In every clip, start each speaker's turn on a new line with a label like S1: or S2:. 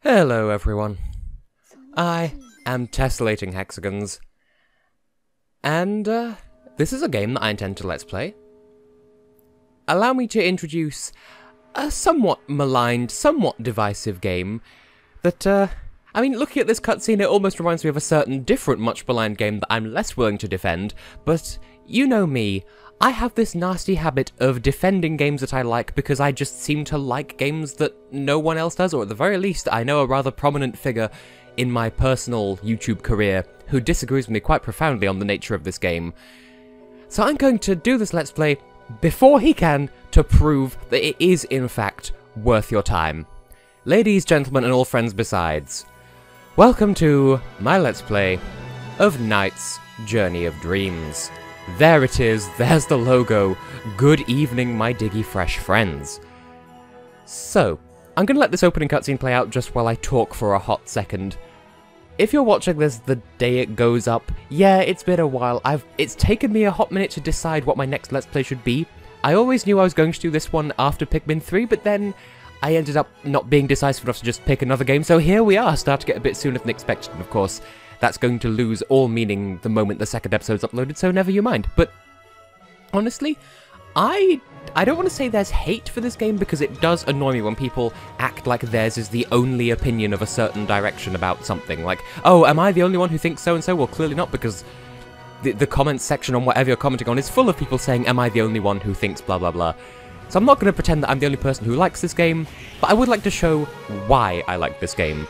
S1: Hello everyone, I am Tessellating Hexagons, and this is a game that I intend to Let's Play. Allow me to introduce a somewhat maligned, somewhat divisive game that, I mean, looking at this cutscene, it almost reminds me of a certain different much maligned game that I'm less willing to defend, but you know me, I have this nasty habit of defending games that I like because I just seem to like games that no one else does, or at the very least I know a rather prominent figure in my personal YouTube career who disagrees with me quite profoundly on the nature of this game. So I'm going to do this Let's Play before he can to prove that it is in fact worth your time. Ladies, gentlemen, and all friends besides, welcome to my Let's Play of NiGHTS Journey of Dreams. There it is, there's the logo. Good evening, my diggy fresh friends. So, I'm going to let this opening cutscene play out just while I talk for a hot second. If you're watching this the day it goes up, yeah, it's been a while. It's taken me a hot minute to decide what my next Let's Play should be. I always knew I was going to do this one after Pikmin 3, but then I ended up not being decisive enough to just pick another game, so here we are, start to get a bit sooner than expected, and of course, that's going to lose all meaning the moment the second episode's uploaded, so never you mind. But honestly, I don't want to say there's hate for this game, because it does annoy me when people act like theirs is the only opinion of a certain direction about something. Like, oh, am I the only one who thinks so-and-so? Well, clearly not, because the comments section on whatever you're commenting on is full of people saying, am I the only one who thinks blah blah blah. So I'm not going to pretend that I'm the only person who likes this game, but I would like to show why I like this game.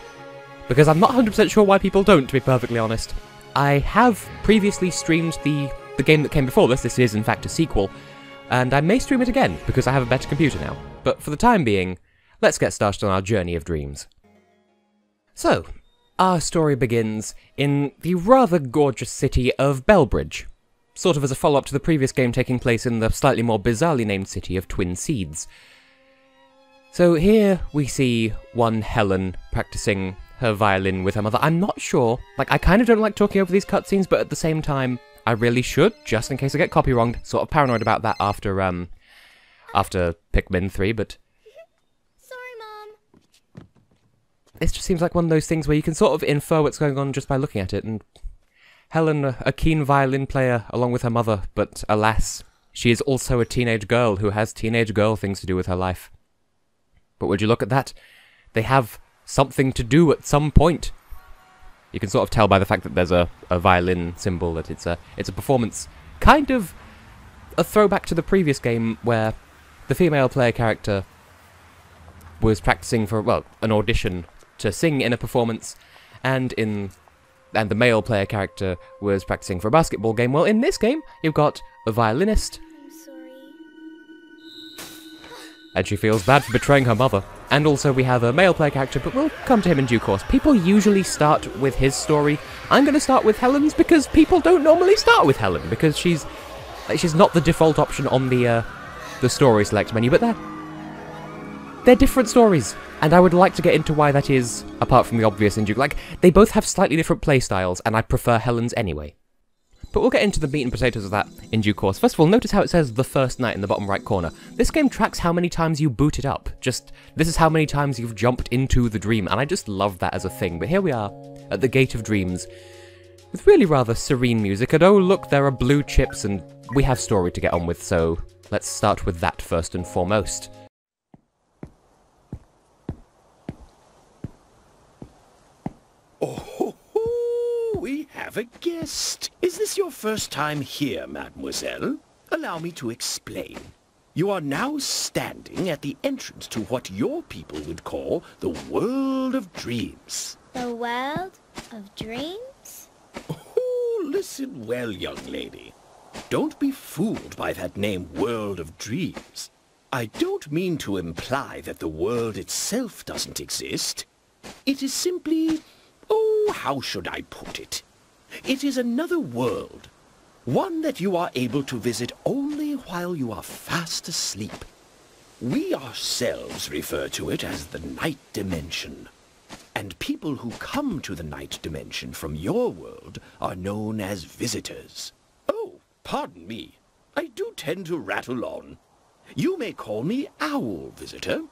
S1: Because I'm not 100% sure why people don't, to be perfectly honest. I have previously streamed the game that came before this is in fact a sequel, and I may stream it again, because I have a better computer now. But for the time being, let's get started on our journey of dreams. So, our story begins in the rather gorgeous city of Bellbridge, sort of as a follow-up to the previous game taking place in the slightly more bizarrely named city of Twin Seeds. So here we see one Helen practicing her violin with her mother. I'm not sure, like, I kind of don't like talking over these cutscenes, but at the same time, I really should, just in case I get copy-wronged. Sort of paranoid about that after Pikmin 3, but
S2: Sorry, Mom.
S1: it just seems like one of those things where you can sort of infer what's going on just by looking at it, and Helen, a keen violin player, along with her mother, but alas, she is also a teenage girl who has teenage girl things to do with her life. But would you look at that? They have something to do at some point. You can sort of tell by the fact that there's a violin symbol that it's a performance, kind of a throwback to the previous game where the female player character was practicing for, well, an audition to sing in a performance, and the male player character was practicing for a basketball game. Well, in this game, you've got a violinist,
S2: I'm sorry.
S1: and she feels bad for betraying her mother. And also we have a male player character, but we'll come to him in due course. People usually start with his story. I'm going to start with Helen's because people don't normally start with Helen, because she's not the default option on the story select menu, but they're different stories. And I would like to get into why that is, apart from the obvious in due. Like, they both have slightly different playstyles, and I prefer Helen's anyway. But we'll get into the meat and potatoes of that in due course. First of all, notice how it says the first night in the bottom right corner. This game tracks how many times you boot it up. Just, this is how many times you've jumped into the dream, and I just love that as a thing. But here we are, at the Gate of Dreams, with really rather serene music, and oh look, there are blue chips, and we have story to get on with, so let's start with that first and foremost.
S3: Oh, we have a guest. Is this your first time here, mademoiselle? Allow me to explain. You are now standing at the entrance to what your people would call the world of dreams.
S2: The world of dreams?
S3: Oh, listen well, young lady. Don't be fooled by that name, World of Dreams. I don't mean to imply that the world itself doesn't exist. It is simply... oh, how should I put it? It is another world. One that you are able to visit only while you are fast asleep. We ourselves refer to it as the night dimension. And people who come to the night dimension from your world are known as visitors. Oh, pardon me. I do tend to rattle on. You may call me Owl Visitor.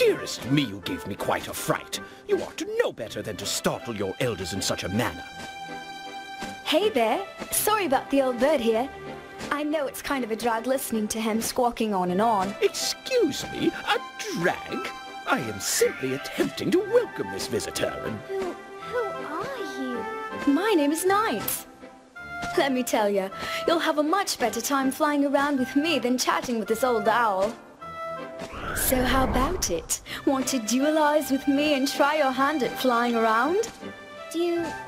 S3: Dearest me, you gave me quite a fright. You ought to know better than to startle your elders in such a manner.
S4: Hey there. Sorry about the old bird here. I know it's kind of a drag listening to him squawking on and on.
S3: Excuse me, a drag? I am simply attempting to welcome this visitor and...
S2: Who are you?
S4: My name is NiGHTS. Let me tell you, you'll have a much better time flying around with me than chatting with this old owl. So how about it? Want to duelize with me and try your hand at flying around?
S2: Duelize?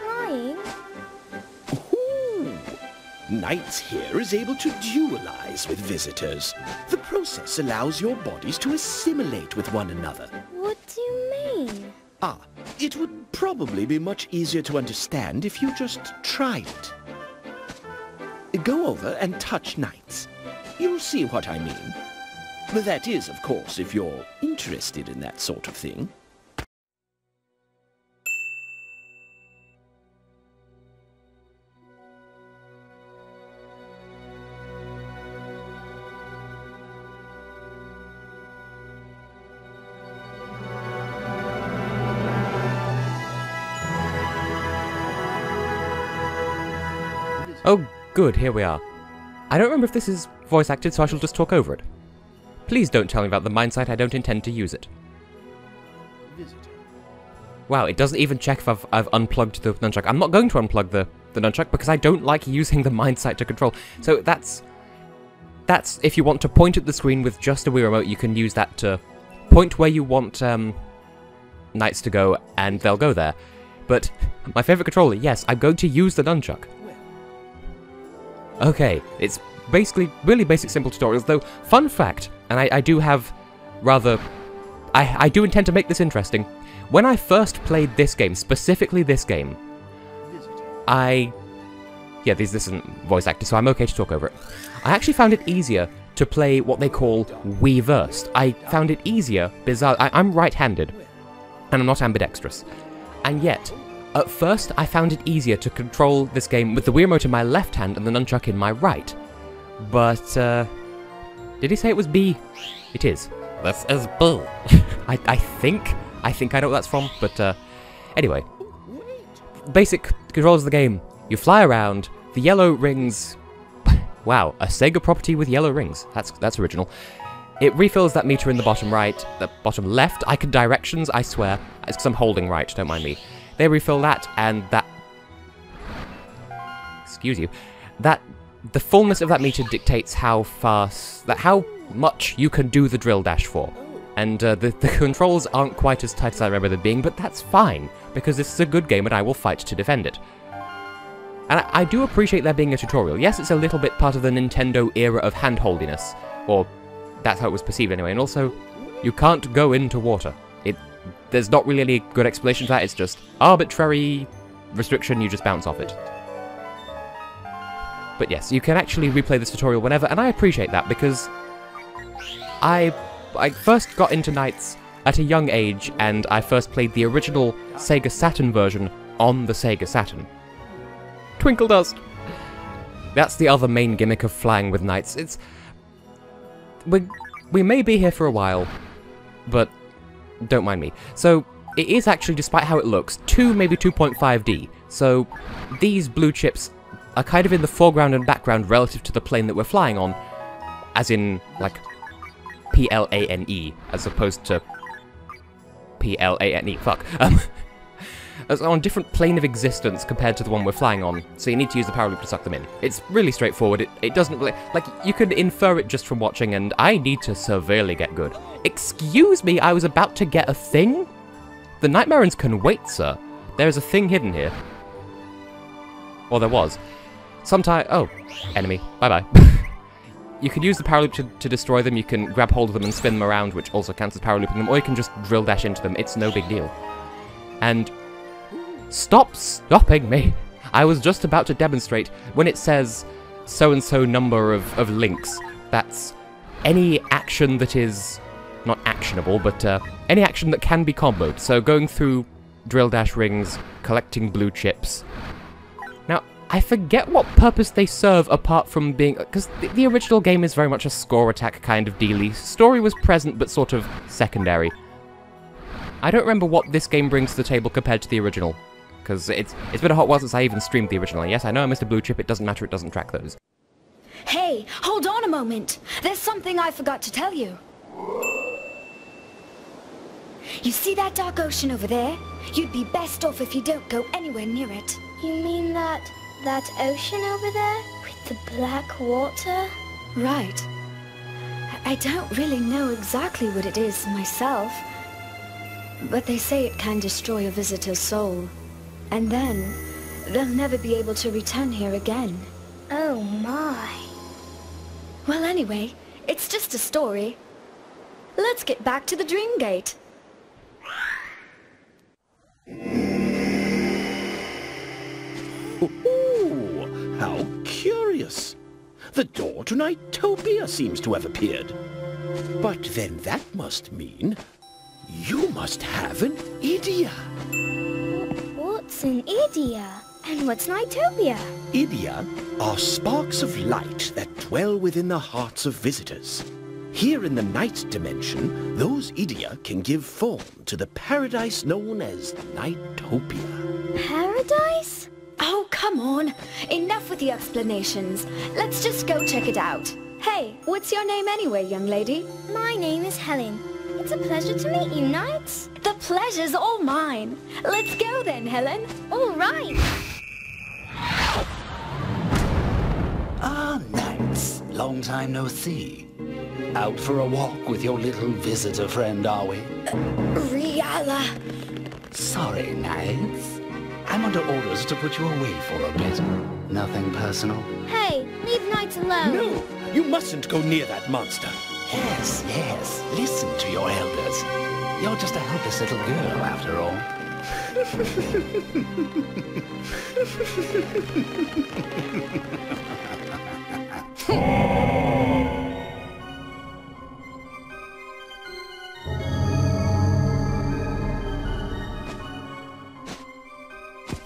S2: Flying?
S3: Ooh. NiGHTS here is able to duelize with visitors. The process allows your bodies to assimilate with one another.
S2: What do you mean?
S3: Ah, it would probably be much easier to understand if you just tried it. Go over and touch NiGHTS. You'll see what I mean. That is, of course, if you're interested in that sort of thing.
S1: Oh, good, here we are. I don't remember if this is voice acted, so I shall just talk over it. Please don't tell me about the mine site, I don't intend to use it. Wow, it doesn't even check if I've unplugged the nunchuck. I'm not going to unplug the nunchuck because I don't like using the mine site to control. So that's if you want to point at the screen with just a Wii remote, you can use that to point where you want knights to go, and they'll go there. But my favourite controller, yes, I'm going to use the nunchuck. Okay, it's basically really basic simple tutorials, though, fun fact, and I do have rather... I do intend to make this interesting. When I first played this game, specifically this game, yeah, this isn't voice acted, so I'm okay to talk over it. I actually found it easier to play what they call Wii-versed. I found it easier, bizarre. I'm right-handed, and I'm not ambidextrous. And yet, at first, I found it easier to control this game with the Wii remote in my left hand and the nunchuck in my right. But, did he say it was B? It is. This is B. I think I know what that's from, but, anyway. Basic controls of the game. You fly around, the yellow rings... Wow, a Sega property with yellow rings. That's original. It refills that meter in the bottom right, the bottom left. I can directions, I swear. It's because I'm holding right, don't mind me. They refill that, and that... Excuse you. The fullness of that meter dictates how much you can do the drill dash for. And the controls aren't quite as tight as I remember them being, but that's fine, because this is a good game and I will fight to defend it. And I do appreciate there being a tutorial. Yes, it's a little bit part of the Nintendo era of handholdiness, or that's how it was perceived anyway, and also, you can't go into water. There's not really any good explanation for that, it's just arbitrary restriction, you just bounce off it. But yes, you can actually replay this tutorial whenever, and I appreciate that, because I first got into NiGHTS at a young age, and I first played the original Sega Saturn version on the Sega Saturn. Twinkle dust! That's the other main gimmick of flying with NiGHTS. We may be here for a while, but don't mind me. So, it is actually, despite how it looks, 2, maybe 2.5D. So, these blue chips are kind of in the foreground and background relative to the plane that we're flying on, as in, like, P-L-A-N-E, as opposed to P-L-A-N-E, fuck. It's on a different plane of existence compared to the one we're flying on, so you need to use the power loop to suck them in. It's really straightforward, it doesn't really... Like, you can infer it just from watching, and I need to severely get good. Excuse me, I was about to get a thing? The Nightmarons can wait, sir. There is a thing hidden here. Or there was. Sometime... Oh, enemy. Bye-bye. You can use the power loop to destroy them, you can grab hold of them and spin them around, which also counts as power looping them, or you can just drill dash into them, it's no big deal. And... Stop stopping me! I was just about to demonstrate, when it says so-and-so number of links, that's any action that is... not actionable, but any action that can be comboed. So going through drill dash rings, collecting blue chips. Now, I forget what purpose they serve apart from being... Because the original game is very much a score attack kind of dealy. Story was present, but sort of secondary. I don't remember what this game brings to the table compared to the original. Because it's been a hot while since I even streamed the original. Yes, I know I missed a blue chip, it doesn't matter, it doesn't track those.
S4: Hey, hold on a moment. There's something I forgot to tell you. You see that dark ocean over there? You'd be best off if you don't go anywhere near it.
S2: You mean that ocean over there? With the black water?
S4: Right. I don't really know exactly what it is myself. But they say it can destroy a visitor's soul. And then, they'll never be able to return here again.
S2: Oh my.
S4: Well, anyway, it's just a story. Let's get back to the Dream Gate.
S3: Ooh, how curious. The door to NiGHTopia seems to have appeared. But then that must mean you must have an Idia.
S2: What's an Idia? And what's NiGHTopia?
S3: Idia are sparks of light that dwell within the hearts of visitors. Here in the night dimension, those Idia can give form to the paradise known as NiGHTopia.
S2: Paradise?
S4: Oh, come on. Enough with the explanations. Let's just go check it out. Hey, what's your name anyway, young lady?
S2: My name is Helen. It's a pleasure to meet you, Knights.
S4: The pleasure's all mine. Let's go then, Helen.
S2: All right.
S5: Ah, Knights. Long time no see. Out for a walk with your little visitor friend, are we?
S4: Riala.
S5: Sorry, Knights. I'm under orders to put you away for a bit. Nothing personal.
S2: Hey, leave Knights alone.
S3: No, you mustn't go near that monster.
S5: Yes, yes. Listen to your elders. You're just a helpless little girl, after all.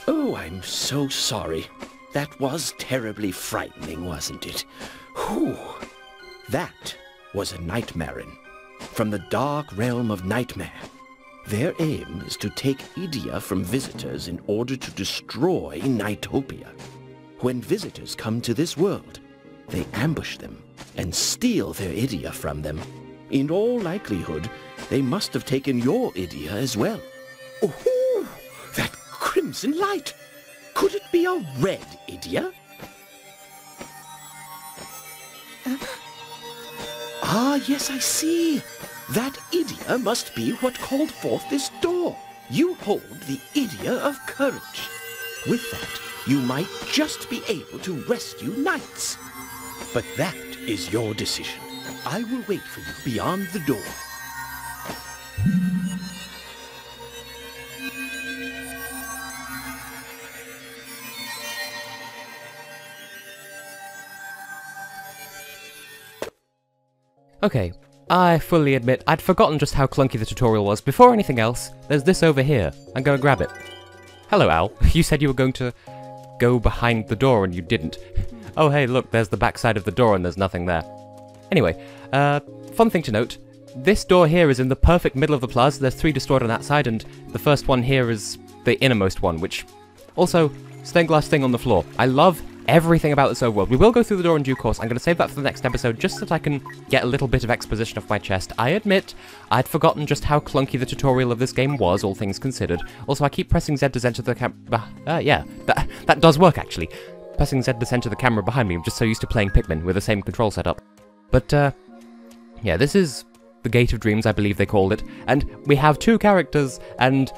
S3: Oh, I'm so sorry. That was terribly frightening, wasn't it? Whew. That was a Nightmarin from the dark realm of Nightmare. Their aim is to take Idia from visitors in order to destroy NiGHTopia. When visitors come to this world, they ambush them and steal their Idia from them. In all likelihood, they must have taken your Idia as well. Oh, that crimson light! Could it be a red Idia? Ah, yes, I see. That Idia must be what called forth this door. You hold the Idia of courage. With that, you might just be able to rescue knights. But that is your decision. I will wait for you beyond the door.
S1: Okay, I fully admit I'd forgotten just how clunky the tutorial was. Before anything else, there's this over here. I'm gonna grab it. Hello, Al. You said you were going to go behind the door and you didn't. Oh hey, look, there's the back side of the door and there's nothing there. Anyway, fun thing to note, this door here is in the perfect middle of the plaza. There's 3 destroyed on that side, and the first one here is the innermost one, which... Also, stained glass thing on the floor. I love everything about this overworld. We will go through the door in due course. I'm going to save that for the next episode, just so that I can get a little bit of exposition off my chest. I admit, I'd forgotten just how clunky the tutorial of this game was, all things considered. Also, I keep pressing Z to center the yeah, that does work, actually. Pressing Z to center the camera behind me. I'm just so used to playing Pikmin with the same control setup. But, yeah, this is the Gate of Dreams, I believe they called it. And we have 2 characters, and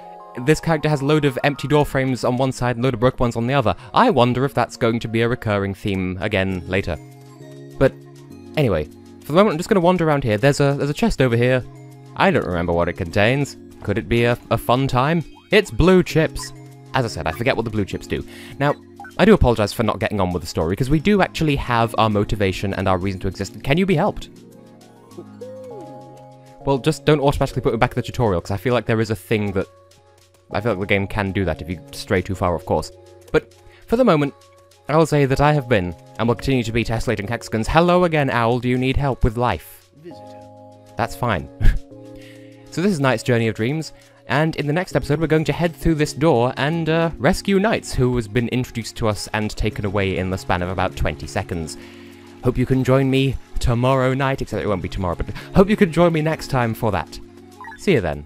S1: this character has a load of empty door frames on one side and a load of broken ones on the other. I wonder if that's going to be a recurring theme again later. But anyway, for the moment I'm just going to wander around here. There's a chest over here. I don't remember what it contains. Could it be a fun time? It's blue chips. As I said, I forget what the blue chips do. Now, I do apologise for not getting on with the story, because we do actually have our motivation and our reason to exist. Can you be helped? Well, just don't automatically put me back in the tutorial, because I feel like there is a thing that... I feel like the game can do that if you stray too far, of course. But, for the moment, I'll say that I have been, and will continue to be, Tessellating Hexagons. Hello again, Owl. Do you need help with life? That's fine. So this is Knight's Journey of Dreams, and in the next episode we're going to head through this door and rescue Knights, who has been introduced to us and taken away in the span of about 20 seconds. Hope you can join me tomorrow night, except it won't be tomorrow, but hope you can join me next time for that. See you then.